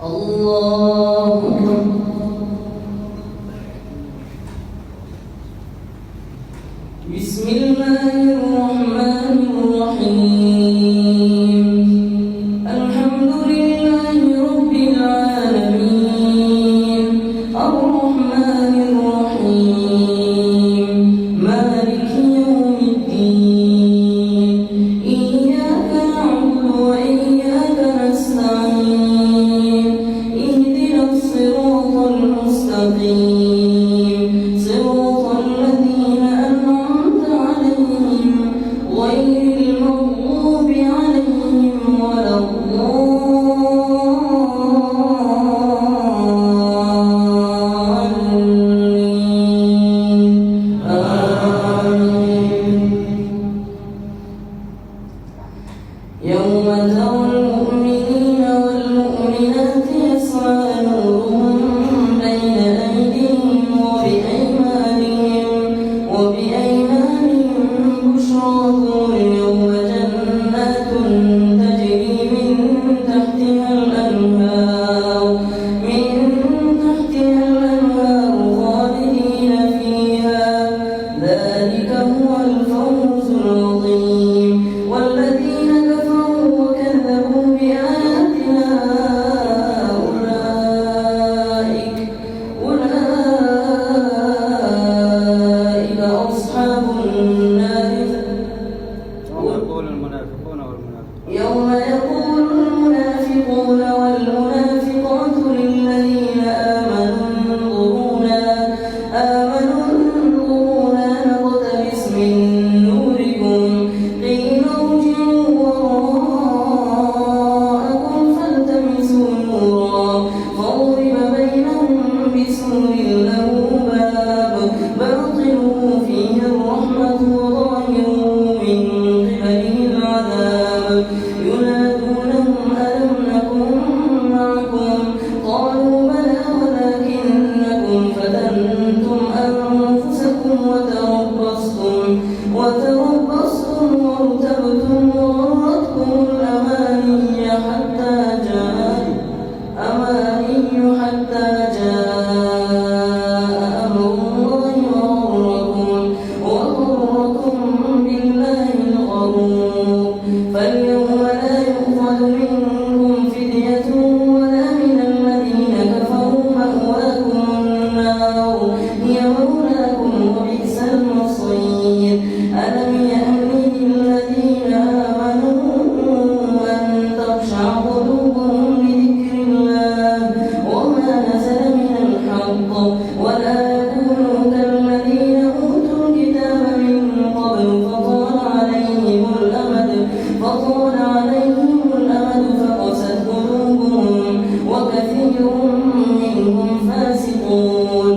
الله أكبر. بسم الله الرحمن الرحيم. الحمد لله رب العالمين الرحمن الرحيم مالك يوم الدين إياك نعبد وإياك نستعين اهدنا الصراط المستقيم صراط الذين أنعمت عليهم غير المغضوب عليهم ولا الضالين آمين. يوم ترى المؤمنين والمؤمنات يسعى نورهم بين أيديهم وبأيمانهم بشراكم اليوم جنات تجري من تحتها الأنهار خالدين فيها ذلك هو الفوز العظيم. والذين كفروا وكذبوا بآياتنا أولئك أصحاب النار. يوم يقول المنافقون والمنافقات للذين آمنوا انظرونا نقتبس من نوركم قيل ارجعوا وراءكم فالتمسوا نورا فضرب بينهم بسور له باب باطنه فيه الرحمة وظاهره من قبله العذاب ينادونهم ألم نكن معكم قالوا بلى ولكنكم فتنتم أنفسكم وتربصتم وارتبتم وغرتكم الأماني حتى جاء أمر الله وغركم بالله الغرور. فاليوم لا يؤخذ منكم فدية ولا من الذين كفروا مأواكم النار هي مولاكم وبئس المصير. ألم يأن للذين آمنوا أن تخشع قلوبهم لذكر الله وما نزل من الحق ولا يكونوا كالذين أوتوا الكتاب من قبل فطال عليهم الأمد فقست قلوبهم وكثير منهم فاسقون.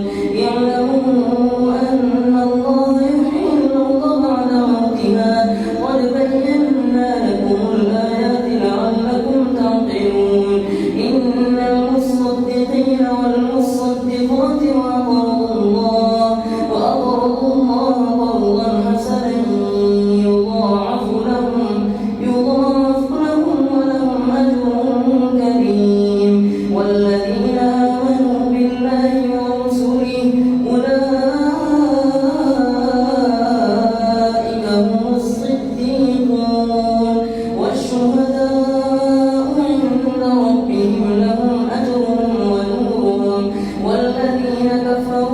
اعلموا أن الله يحيي الأرض بعد موتها قد بينا لكم الآيات لعلكم تعقلون. إن المصدقين والمصدقات وأقرضوا الله قرضا حسنا يضاعف لهم ولهم أجر كريم. والذين آمنوا بالله ورسله أولئك هم الصديقون والشهداء عند ربهم لهم أجرهم ونورهم. والذين كفروا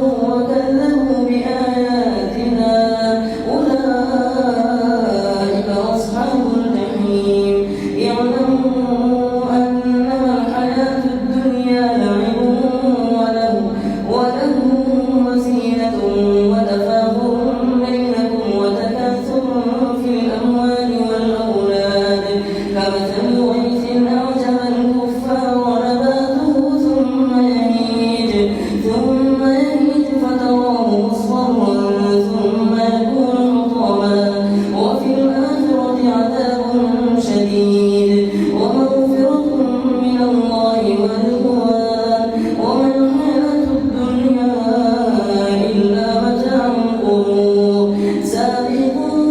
سابقون